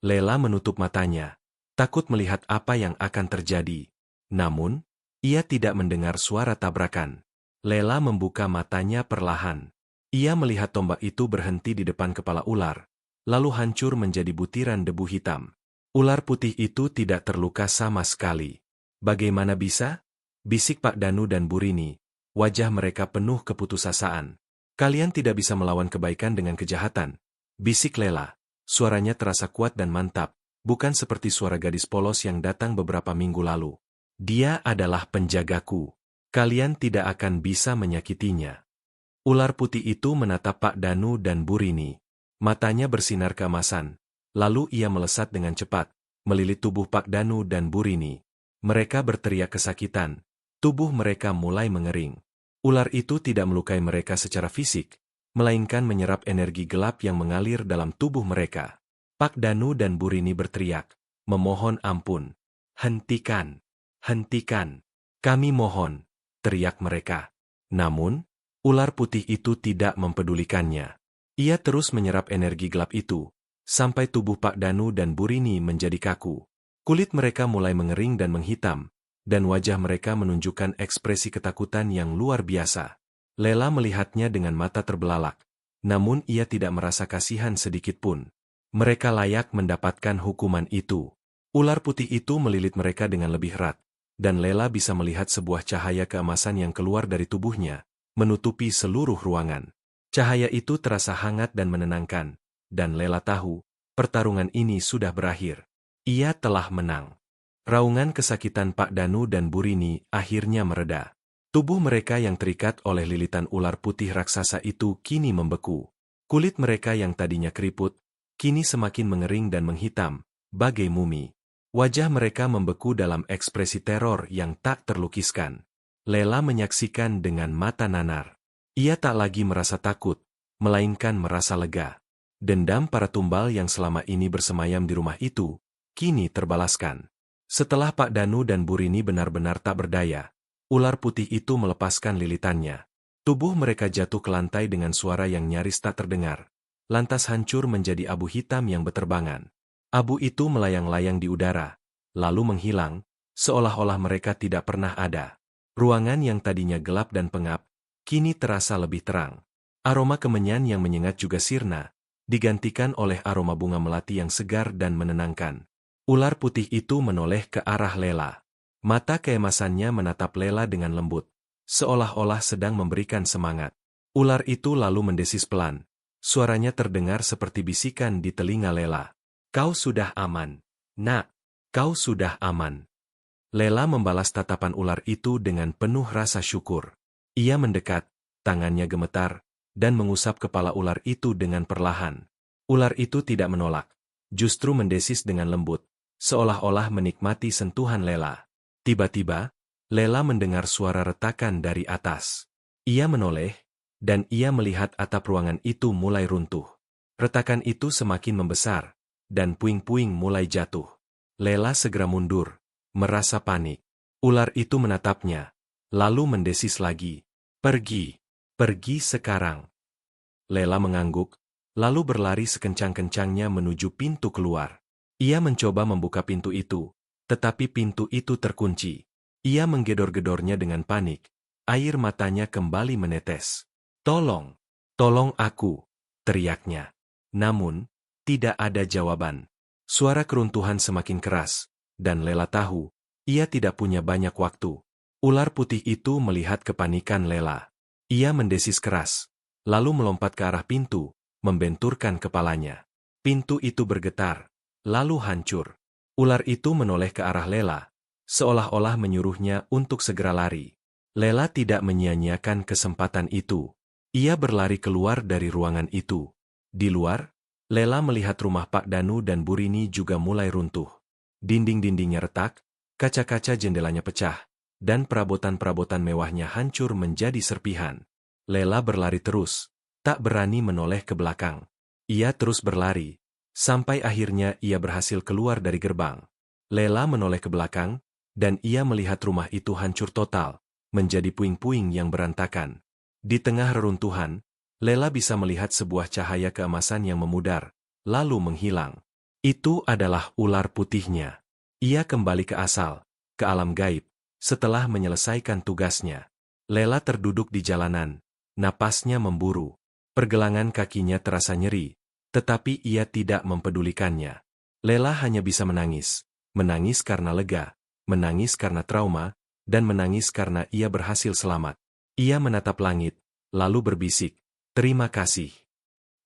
Lela menutup matanya, takut melihat apa yang akan terjadi. Namun, ia tidak mendengar suara tabrakan. Lela membuka matanya perlahan. Ia melihat tombak itu berhenti di depan kepala ular, lalu hancur menjadi butiran debu hitam. Ular putih itu tidak terluka sama sekali. Bagaimana bisa? Bisik Pak Danu dan Burini. Wajah mereka penuh keputusasaan. Kalian tidak bisa melawan kebaikan dengan kejahatan. Bisik Lela. Suaranya terasa kuat dan mantap, bukan seperti suara gadis polos yang datang beberapa minggu lalu. Dia adalah penjagaku. Kalian tidak akan bisa menyakitinya. Ular putih itu menatap Pak Danu dan Burini. Matanya bersinar keemasan. Lalu ia melesat dengan cepat, melilit tubuh Pak Danu dan Burini. Mereka berteriak kesakitan. Tubuh mereka mulai mengering. Ular itu tidak melukai mereka secara fisik, melainkan menyerap energi gelap yang mengalir dalam tubuh mereka. Pak Danu dan Burini berteriak, memohon ampun. Hentikan! Hentikan! Kami mohon! Teriak mereka. Namun, ular putih itu tidak mempedulikannya. Ia terus menyerap energi gelap itu, sampai tubuh Pak Danu dan Burini menjadi kaku. Kulit mereka mulai mengering dan menghitam, dan wajah mereka menunjukkan ekspresi ketakutan yang luar biasa. Lela melihatnya dengan mata terbelalak, namun ia tidak merasa kasihan sedikitpun. Mereka layak mendapatkan hukuman itu. Ular putih itu melilit mereka dengan lebih erat, dan Lela bisa melihat sebuah cahaya keemasan yang keluar dari tubuhnya, menutupi seluruh ruangan. Cahaya itu terasa hangat dan menenangkan, dan Lela tahu, pertarungan ini sudah berakhir. Ia telah menang. Raungan kesakitan Pak Danu dan Burini akhirnya mereda. Tubuh mereka yang terikat oleh lilitan ular putih raksasa itu kini membeku. Kulit mereka yang tadinya keriput, kini semakin mengering dan menghitam, bagai mumi. Wajah mereka membeku dalam ekspresi teror yang tak terlukiskan. Lela menyaksikan dengan mata nanar. Ia tak lagi merasa takut, melainkan merasa lega. Dendam para tumbal yang selama ini bersemayam di rumah itu, kini terbalaskan. Setelah Pak Danu dan Burini benar-benar tak berdaya, ular putih itu melepaskan lilitannya. Tubuh mereka jatuh ke lantai dengan suara yang nyaris tak terdengar. Lantas hancur menjadi abu hitam yang beterbangan. Abu itu melayang-layang di udara, lalu menghilang, seolah-olah mereka tidak pernah ada. Ruangan yang tadinya gelap dan pengap, kini terasa lebih terang. Aroma kemenyan yang menyengat juga sirna, digantikan oleh aroma bunga melati yang segar dan menenangkan. Ular putih itu menoleh ke arah Lela. Mata keemasannya menatap Lela dengan lembut, seolah-olah sedang memberikan semangat. Ular itu lalu mendesis pelan. Suaranya terdengar seperti bisikan di telinga Lela. Kau sudah aman, nak. Kau sudah aman. Lela membalas tatapan ular itu dengan penuh rasa syukur. Ia mendekat, tangannya gemetar, dan mengusap kepala ular itu dengan perlahan. Ular itu tidak menolak, justru mendesis dengan lembut, seolah-olah menikmati sentuhan Lela. Tiba-tiba, Lela mendengar suara retakan dari atas. Ia menoleh, dan ia melihat atap ruangan itu mulai runtuh. Retakan itu semakin membesar, dan puing-puing mulai jatuh. Lela segera mundur, merasa panik. Ular itu menatapnya, lalu mendesis lagi. Pergi, pergi sekarang. Lela mengangguk, lalu berlari sekencang-kencangnya menuju pintu keluar. Ia mencoba membuka pintu itu, tetapi pintu itu terkunci. Ia menggedor-gedornya dengan panik. Air matanya kembali menetes. "Tolong! Tolong aku!" teriaknya. Namun, tidak ada jawaban. Suara keruntuhan semakin keras, dan Lela tahu, ia tidak punya banyak waktu. Ular putih itu melihat kepanikan Lela. Ia mendesis keras, lalu melompat ke arah pintu, membenturkan kepalanya. Pintu itu bergetar, lalu hancur. Ular itu menoleh ke arah Lela, seolah-olah menyuruhnya untuk segera lari. Lela tidak menyia-nyiakan kesempatan itu. Ia berlari keluar dari ruangan itu. Di luar, Lela melihat rumah Pak Danu dan Burini juga mulai runtuh. Dinding-dindingnya retak, kaca-kaca jendelanya pecah, dan perabotan-perabotan mewahnya hancur menjadi serpihan. Lela berlari terus, tak berani menoleh ke belakang. Ia terus berlari, sampai akhirnya ia berhasil keluar dari gerbang. Lela menoleh ke belakang, dan ia melihat rumah itu hancur total, menjadi puing-puing yang berantakan. Di tengah reruntuhan, Lela bisa melihat sebuah cahaya keemasan yang memudar, lalu menghilang. Itu adalah ular putihnya. Ia kembali ke asal, ke alam gaib, setelah menyelesaikan tugasnya. Lela terduduk di jalanan, napasnya memburu. Pergelangan kakinya terasa nyeri, tetapi ia tidak mempedulikannya. Lela hanya bisa menangis. Menangis karena lega, menangis karena trauma, dan menangis karena ia berhasil selamat. Ia menatap langit, lalu berbisik, "Terima kasih."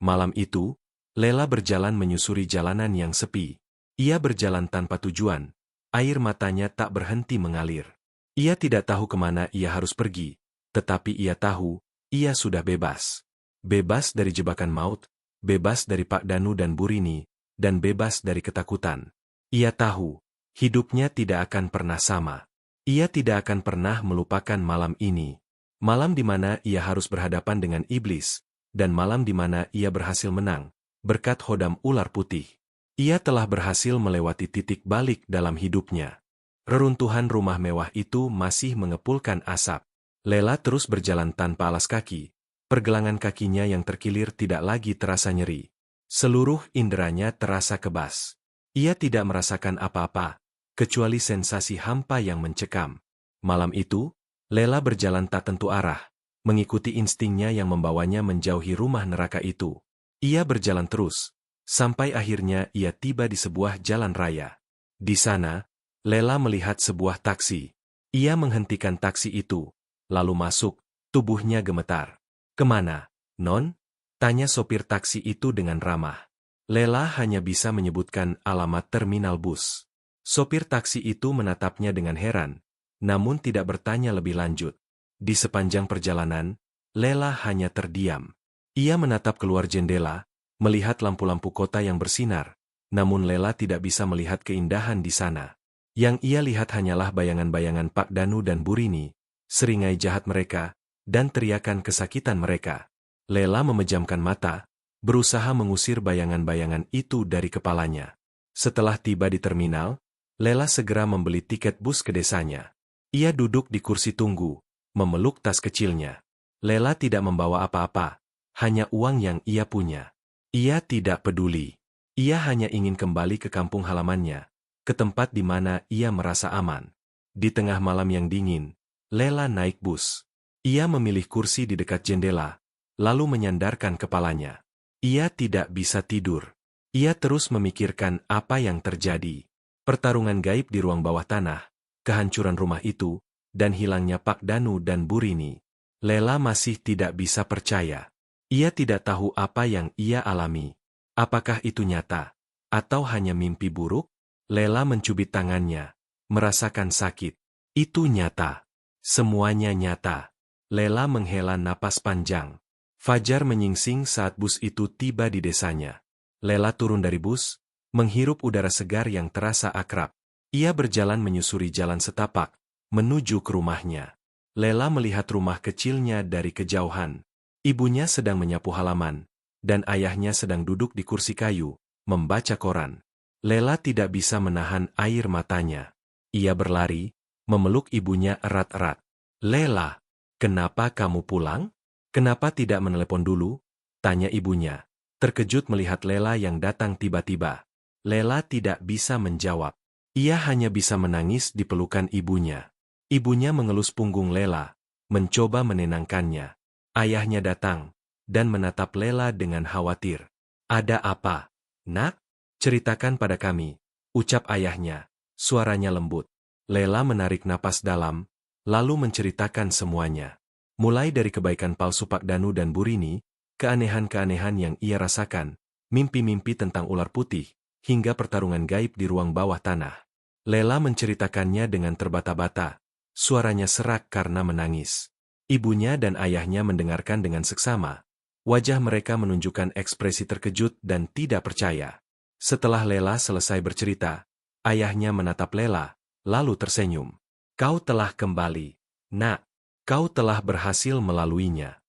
Malam itu, Lela berjalan menyusuri jalanan yang sepi. Ia berjalan tanpa tujuan, air matanya tak berhenti mengalir. Ia tidak tahu kemana ia harus pergi, tetapi ia tahu, ia sudah bebas. Bebas dari jebakan maut, bebas dari Pak Danu dan Burini, dan bebas dari ketakutan. Ia tahu, hidupnya tidak akan pernah sama. Ia tidak akan pernah melupakan malam ini. Malam di mana ia harus berhadapan dengan iblis, dan malam di mana ia berhasil menang, berkat hodam ular putih. Ia telah berhasil melewati titik balik dalam hidupnya. Reruntuhan rumah mewah itu masih mengepulkan asap. Lela terus berjalan tanpa alas kaki. Pergelangan kakinya yang terkilir tidak lagi terasa nyeri. Seluruh inderanya terasa kebas. Ia tidak merasakan apa-apa, kecuali sensasi hampa yang mencekam. Malam itu, Lela berjalan tak tentu arah, mengikuti instingnya yang membawanya menjauhi rumah neraka itu. Ia berjalan terus, sampai akhirnya ia tiba di sebuah jalan raya. Di sana, Lela melihat sebuah taksi. Ia menghentikan taksi itu, lalu masuk, tubuhnya gemetar. "Kemana, Non?" tanya sopir taksi itu dengan ramah. Lela hanya bisa menyebutkan alamat terminal bus. Sopir taksi itu menatapnya dengan heran, namun tidak bertanya lebih lanjut. Di sepanjang perjalanan, Lela hanya terdiam. Ia menatap keluar jendela, melihat lampu-lampu kota yang bersinar, namun Lela tidak bisa melihat keindahan di sana. Yang ia lihat hanyalah bayangan-bayangan Pak Danu dan Burini, seringai jahat mereka, dan teriakan kesakitan mereka. Lela memejamkan mata, berusaha mengusir bayangan-bayangan itu dari kepalanya. Setelah tiba di terminal, Lela segera membeli tiket bus ke desanya. Ia duduk di kursi tunggu, memeluk tas kecilnya. Lela tidak membawa apa-apa, hanya uang yang ia punya. Ia tidak peduli. Ia hanya ingin kembali ke kampung halamannya, ke tempat di mana ia merasa aman. Di tengah malam yang dingin, Lela naik bus. Ia memilih kursi di dekat jendela, lalu menyandarkan kepalanya. Ia tidak bisa tidur. Ia terus memikirkan apa yang terjadi. Pertarungan gaib di ruang bawah tanah, kehancuran rumah itu, dan hilangnya Pak Danu dan Burini. Lela masih tidak bisa percaya. Ia tidak tahu apa yang ia alami. Apakah itu nyata? Atau hanya mimpi buruk? Lela mencubit tangannya, merasakan sakit. Itu nyata. Semuanya nyata. Lela menghela napas panjang. Fajar menyingsing saat bus itu tiba di desanya. Lela turun dari bus, menghirup udara segar yang terasa akrab. Ia berjalan menyusuri jalan setapak, menuju ke rumahnya. Lela melihat rumah kecilnya dari kejauhan. Ibunya sedang menyapu halaman, dan ayahnya sedang duduk di kursi kayu, membaca koran. Lela tidak bisa menahan air matanya. Ia berlari, memeluk ibunya erat-erat. "Lela, kenapa kamu pulang? Kenapa tidak menelepon dulu?" tanya ibunya. terkejut melihat Lela yang datang tiba-tiba. Lela tidak bisa menjawab. Ia hanya bisa menangis di pelukan ibunya. Ibunya mengelus punggung Lela, mencoba menenangkannya. Ayahnya datang, dan menatap Lela dengan khawatir. "Ada apa, Nak? Ceritakan pada kami," ucap ayahnya. Suaranya lembut. Lela menarik napas dalam, lalu menceritakan semuanya. Mulai dari kebaikan palsu Pak Danu dan Burini, keanehan-keanehan yang ia rasakan, mimpi-mimpi tentang ular putih, hingga pertarungan gaib di ruang bawah tanah. Lela menceritakannya dengan terbata-bata. Suaranya serak karena menangis. Ibunya dan ayahnya mendengarkan dengan seksama. Wajah mereka menunjukkan ekspresi terkejut dan tidak percaya. Setelah Lela selesai bercerita, ayahnya menatap Lela, lalu tersenyum. "Kau telah kembali, Nak. Kau telah berhasil melaluinya."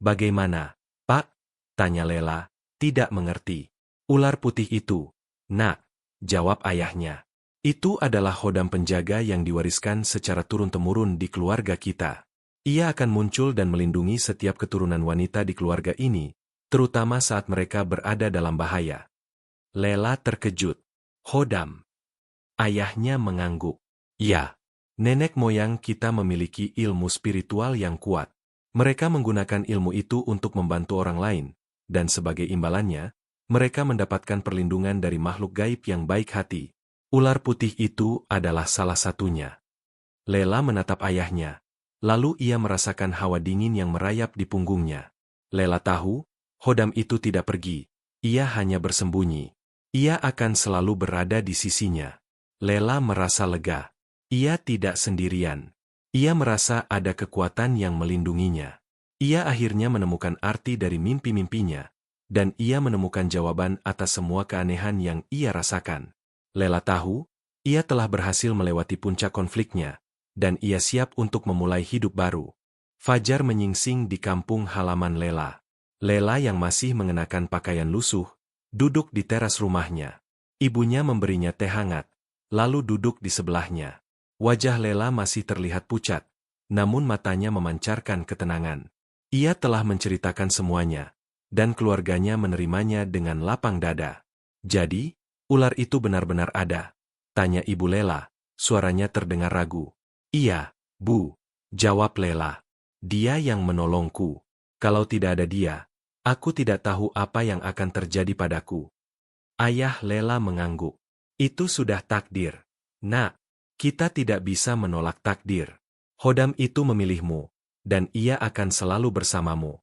"Bagaimana, Pak?" tanya Lela, tidak mengerti. "Ular putih itu, Nak," jawab ayahnya. "Itu adalah hodam penjaga yang diwariskan secara turun-temurun di keluarga kita. Ia akan muncul dan melindungi setiap keturunan wanita di keluarga ini, terutama saat mereka berada dalam bahaya." Lela terkejut. "Hodam?" Ayahnya mengangguk. "Ya, nenek moyang kita memiliki ilmu spiritual yang kuat. Mereka menggunakan ilmu itu untuk membantu orang lain, dan sebagai imbalannya, mereka mendapatkan perlindungan dari makhluk gaib yang baik hati. Ular putih itu adalah salah satunya." Lela menatap ayahnya, lalu ia merasakan hawa dingin yang merayap di punggungnya. Lela tahu, hodam itu tidak pergi, ia hanya bersembunyi. Ia akan selalu berada di sisinya. Lela merasa lega. Ia tidak sendirian. Ia merasa ada kekuatan yang melindunginya. Ia akhirnya menemukan arti dari mimpi-mimpinya, dan ia menemukan jawaban atas semua keanehan yang ia rasakan. Lela tahu, ia telah berhasil melewati puncak konfliknya, dan ia siap untuk memulai hidup baru. Fajar menyingsing di kampung halaman Lela. Lela yang masih mengenakan pakaian lusuh, duduk di teras rumahnya. Ibunya memberinya teh hangat, lalu duduk di sebelahnya. Wajah Lela masih terlihat pucat, namun matanya memancarkan ketenangan. Ia telah menceritakan semuanya, dan keluarganya menerimanya dengan lapang dada. "Jadi, ular itu benar-benar ada?" tanya Ibu Lela, suaranya terdengar ragu. "Iya, Bu," jawab Lela. "Dia yang menolongku. Kalau tidak ada dia, aku tidak tahu apa yang akan terjadi padaku." Ayah Lela mengangguk. "Itu sudah takdir, Nak. Kita tidak bisa menolak takdir. Hodam itu memilihmu, dan ia akan selalu bersamamu."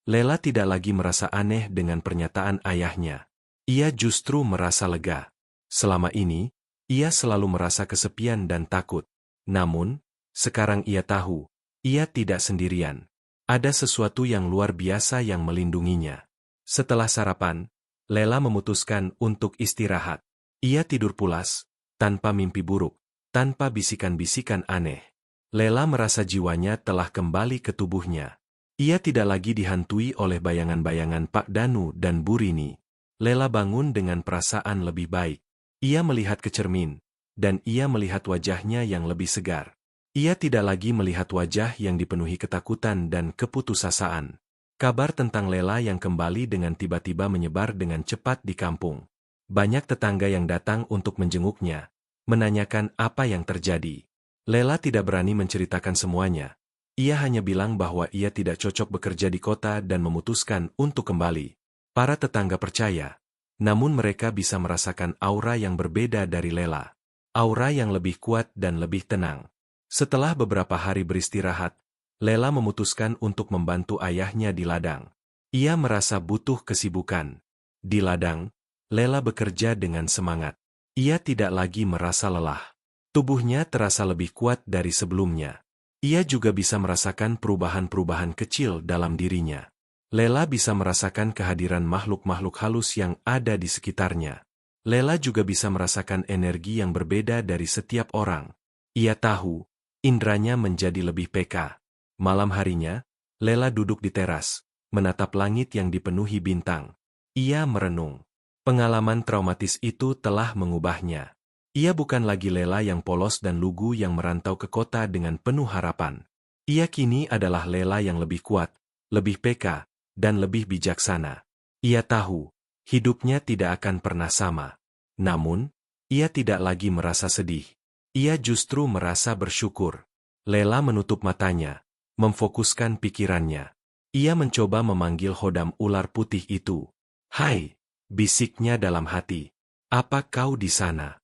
Lela tidak lagi merasa aneh dengan pernyataan ayahnya. Ia justru merasa lega. Selama ini, ia selalu merasa kesepian dan takut. Namun, sekarang ia tahu, ia tidak sendirian. Ada sesuatu yang luar biasa yang melindunginya. Setelah sarapan, Lela memutuskan untuk istirahat. Ia tidur pulas, tanpa mimpi buruk, tanpa bisikan-bisikan aneh. Lela merasa jiwanya telah kembali ke tubuhnya. Ia tidak lagi dihantui oleh bayangan-bayangan Pak Danu dan Burini. Lela bangun dengan perasaan lebih baik. Ia melihat ke cermin, dan ia melihat wajahnya yang lebih segar. Ia tidak lagi melihat wajah yang dipenuhi ketakutan dan keputusasaan. Kabar tentang Lela yang kembali dengan tiba-tiba menyebar dengan cepat di kampung. Banyak tetangga yang datang untuk menjenguknya, menanyakan apa yang terjadi. Lela tidak berani menceritakan semuanya. Ia hanya bilang bahwa ia tidak cocok bekerja di kota dan memutuskan untuk kembali. Para tetangga percaya, namun mereka bisa merasakan aura yang berbeda dari Lela. Aura yang lebih kuat dan lebih tenang. Setelah beberapa hari beristirahat, Lela memutuskan untuk membantu ayahnya di ladang. Ia merasa butuh kesibukan. Di ladang, Lela bekerja dengan semangat. Ia tidak lagi merasa lelah. Tubuhnya terasa lebih kuat dari sebelumnya. Ia juga bisa merasakan perubahan-perubahan kecil dalam dirinya. Lela bisa merasakan kehadiran makhluk-makhluk halus yang ada di sekitarnya. Lela juga bisa merasakan energi yang berbeda dari setiap orang. Ia tahu, indranya menjadi lebih peka. Malam harinya, Lela duduk di teras, menatap langit yang dipenuhi bintang. Ia merenung. Pengalaman traumatis itu telah mengubahnya. Ia bukan lagi Lela yang polos dan lugu yang merantau ke kota dengan penuh harapan. Ia kini adalah Lela yang lebih kuat, lebih peka, dan lebih bijaksana. Ia tahu, hidupnya tidak akan pernah sama. Namun, ia tidak lagi merasa sedih. Ia justru merasa bersyukur. Lela menutup matanya, memfokuskan pikirannya. Ia mencoba memanggil hodam ular putih itu. "Hai," bisiknya dalam hati. "Apa kau di sana?"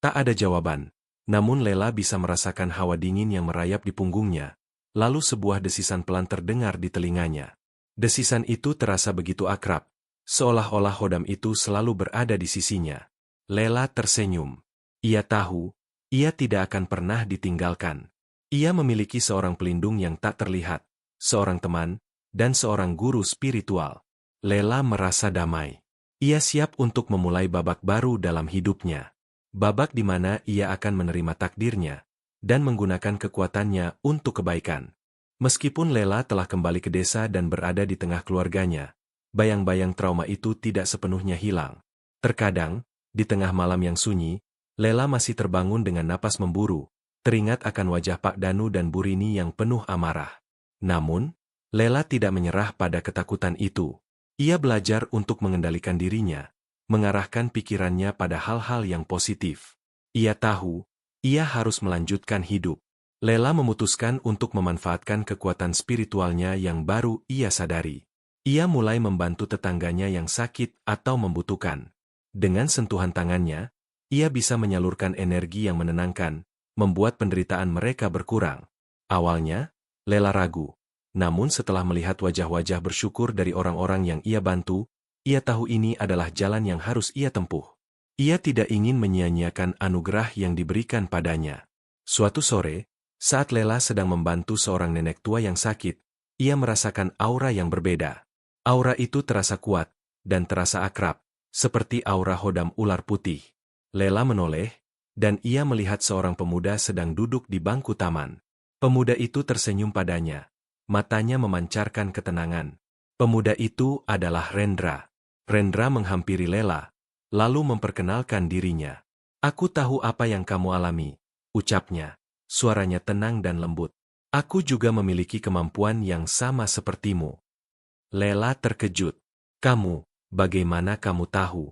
Tak ada jawaban. Namun Lela bisa merasakan hawa dingin yang merayap di punggungnya. Lalu sebuah desisan pelan terdengar di telinganya. Desisan itu terasa begitu akrab, seolah-olah hodam itu selalu berada di sisinya. Lela tersenyum. Ia tahu, ia tidak akan pernah ditinggalkan. Ia memiliki seorang pelindung yang tak terlihat, seorang teman, dan seorang guru spiritual. Lela merasa damai. Ia siap untuk memulai babak baru dalam hidupnya. Babak di mana ia akan menerima takdirnya, dan menggunakan kekuatannya untuk kebaikan. Meskipun Lela telah kembali ke desa dan berada di tengah keluarganya, bayang-bayang trauma itu tidak sepenuhnya hilang. Terkadang, di tengah malam yang sunyi, Lela masih terbangun dengan napas memburu, teringat akan wajah Pak Danu dan Bu Rini yang penuh amarah. Namun, Lela tidak menyerah pada ketakutan itu. Ia belajar untuk mengendalikan dirinya, mengarahkan pikirannya pada hal-hal yang positif. Ia tahu, ia harus melanjutkan hidup. Lela memutuskan untuk memanfaatkan kekuatan spiritualnya yang baru ia sadari. Ia mulai membantu tetangganya yang sakit atau membutuhkan. Dengan sentuhan tangannya, ia bisa menyalurkan energi yang menenangkan, membuat penderitaan mereka berkurang. Awalnya, Lela ragu. Namun setelah melihat wajah-wajah bersyukur dari orang-orang yang ia bantu, ia tahu ini adalah jalan yang harus ia tempuh. Ia tidak ingin menyia-nyiakan anugerah yang diberikan padanya. Suatu sore, saat Lela sedang membantu seorang nenek tua yang sakit, ia merasakan aura yang berbeda. Aura itu terasa kuat, dan terasa akrab, seperti aura hodam ular putih. Lela menoleh, dan ia melihat seorang pemuda sedang duduk di bangku taman. Pemuda itu tersenyum padanya. Matanya memancarkan ketenangan. Pemuda itu adalah Rendra. Rendra menghampiri Lela, lalu memperkenalkan dirinya. "Aku tahu apa yang kamu alami," ucapnya. Suaranya tenang dan lembut. "Aku juga memiliki kemampuan yang sama sepertimu." Lela terkejut. "Kamu, bagaimana kamu tahu?"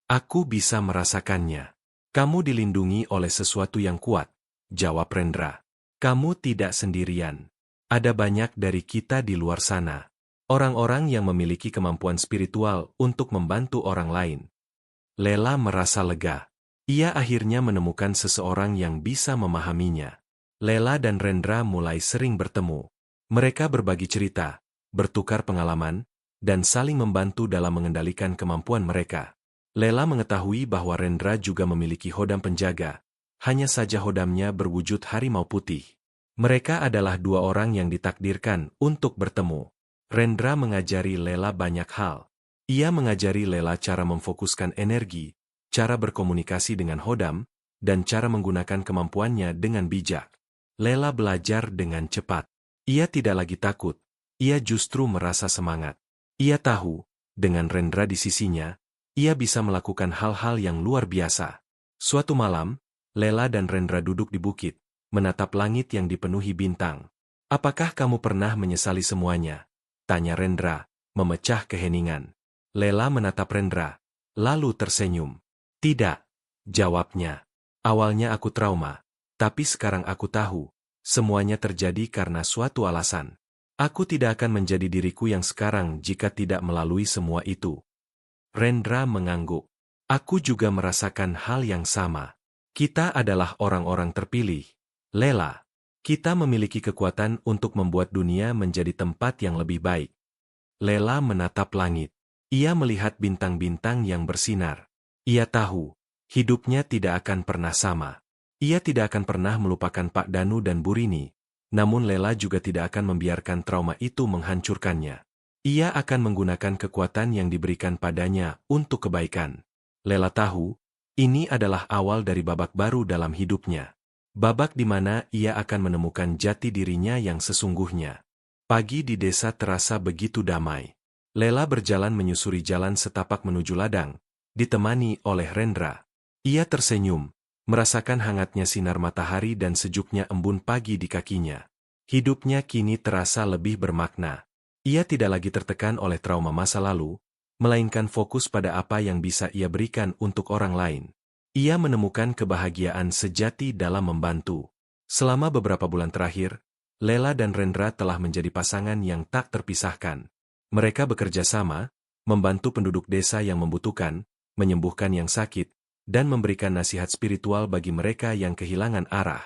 "Aku bisa merasakannya. Kamu dilindungi oleh sesuatu yang kuat," jawab Rendra. "Kamu tidak sendirian. Ada banyak dari kita di luar sana. Orang-orang yang memiliki kemampuan spiritual untuk membantu orang lain." Lela merasa lega. Ia akhirnya menemukan seseorang yang bisa memahaminya. Lela dan Rendra mulai sering bertemu. Mereka berbagi cerita, bertukar pengalaman, dan saling membantu dalam mengendalikan kemampuan mereka. Lela mengetahui bahwa Rendra juga memiliki hodam penjaga. Hanya saja hodamnya berwujud harimau putih. Mereka adalah dua orang yang ditakdirkan untuk bertemu. Rendra mengajari Lela banyak hal. Ia mengajari Lela cara memfokuskan energi, cara berkomunikasi dengan hodam, dan cara menggunakan kemampuannya dengan bijak. Lela belajar dengan cepat. Ia tidak lagi takut, ia justru merasa semangat. Ia tahu, dengan Rendra di sisinya, ia bisa melakukan hal-hal yang luar biasa. Suatu malam, Lela dan Rendra duduk di bukit, menatap langit yang dipenuhi bintang. "Apakah kamu pernah menyesali semuanya?" tanya Rendra, memecah keheningan. Lela menatap Rendra, lalu tersenyum. "Tidak," jawabnya. "Awalnya aku trauma, tapi sekarang aku tahu, semuanya terjadi karena suatu alasan. Aku tidak akan menjadi diriku yang sekarang jika tidak melalui semua itu." Rendra mengangguk. "Aku juga merasakan hal yang sama. Kita adalah orang-orang terpilih. Lela, kita memiliki kekuatan untuk membuat dunia menjadi tempat yang lebih baik." Lela menatap langit. Ia melihat bintang-bintang yang bersinar. Ia tahu, hidupnya tidak akan pernah sama. Ia tidak akan pernah melupakan Pak Danu dan Bu Rini, namun Lela juga tidak akan membiarkan trauma itu menghancurkannya. Ia akan menggunakan kekuatan yang diberikan padanya untuk kebaikan. Lela tahu, ini adalah awal dari babak baru dalam hidupnya. Babak di mana ia akan menemukan jati dirinya yang sesungguhnya. Pagi di desa terasa begitu damai. Lela berjalan menyusuri jalan setapak menuju ladang, ditemani oleh Rendra. Ia tersenyum, merasakan hangatnya sinar matahari dan sejuknya embun pagi di kakinya. Hidupnya kini terasa lebih bermakna. Ia tidak lagi tertekan oleh trauma masa lalu, melainkan fokus pada apa yang bisa ia berikan untuk orang lain. Ia menemukan kebahagiaan sejati dalam membantu. Selama beberapa bulan terakhir, Lela dan Rendra telah menjadi pasangan yang tak terpisahkan. Mereka bekerja sama, membantu penduduk desa yang membutuhkan, menyembuhkan yang sakit, dan memberikan nasihat spiritual bagi mereka yang kehilangan arah.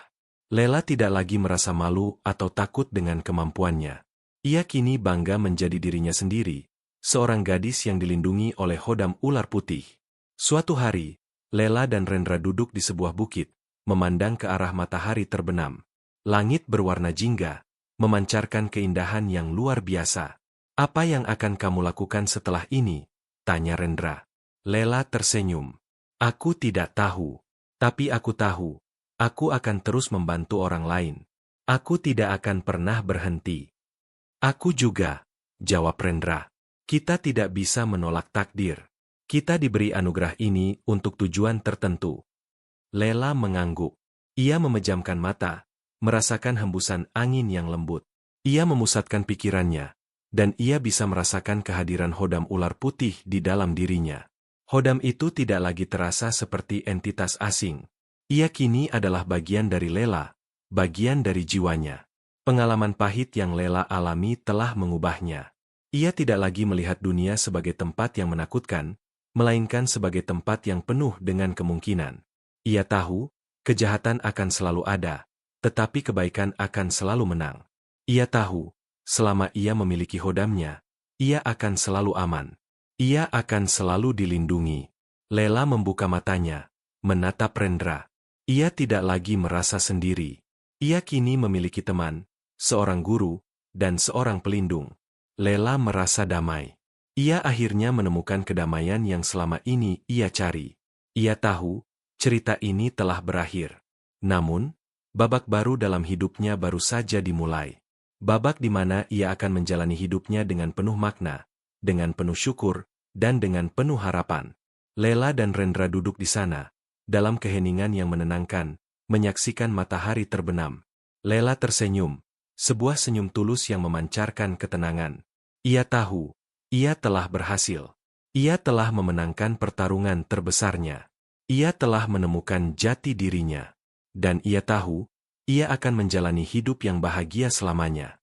Lela tidak lagi merasa malu atau takut dengan kemampuannya. Ia kini bangga menjadi dirinya sendiri, seorang gadis yang dilindungi oleh Hodam Ular Putih. Suatu hari, Lela dan Rendra duduk di sebuah bukit, memandang ke arah matahari terbenam. Langit berwarna jingga, memancarkan keindahan yang luar biasa. "Apa yang akan kamu lakukan setelah ini?" tanya Rendra. Lela tersenyum. "Aku tidak tahu. Tapi aku tahu. Aku akan terus membantu orang lain. Aku tidak akan pernah berhenti." "Aku juga," jawab Rendra. "Kita tidak bisa menolak takdir. Kita diberi anugerah ini untuk tujuan tertentu." Lela mengangguk. Ia memejamkan mata, merasakan hembusan angin yang lembut. Ia memusatkan pikirannya, dan ia bisa merasakan kehadiran Hodam Ular Putih di dalam dirinya. Hodam itu tidak lagi terasa seperti entitas asing. Ia kini adalah bagian dari Lela, bagian dari jiwanya. Pengalaman pahit yang Lela alami telah mengubahnya. Ia tidak lagi melihat dunia sebagai tempat yang menakutkan, melainkan sebagai tempat yang penuh dengan kemungkinan. Ia tahu, kejahatan akan selalu ada, tetapi kebaikan akan selalu menang. Ia tahu, selama ia memiliki hodamnya, ia akan selalu aman. Ia akan selalu dilindungi. Lela membuka matanya, menatap Rendra. Ia tidak lagi merasa sendiri. Ia kini memiliki teman, seorang guru, dan seorang pelindung. Lela merasa damai. Ia akhirnya menemukan kedamaian yang selama ini ia cari. Ia tahu, cerita ini telah berakhir. Namun, babak baru dalam hidupnya baru saja dimulai. Babak di mana ia akan menjalani hidupnya dengan penuh makna, dengan penuh syukur, dan dengan penuh harapan. Lela dan Rendra duduk di sana, dalam keheningan yang menenangkan, menyaksikan matahari terbenam. Lela tersenyum, sebuah senyum tulus yang memancarkan ketenangan. Ia tahu, ia telah berhasil. Ia telah memenangkan pertarungan terbesarnya. Ia telah menemukan jati dirinya. Dan ia tahu, ia akan menjalani hidup yang bahagia selamanya.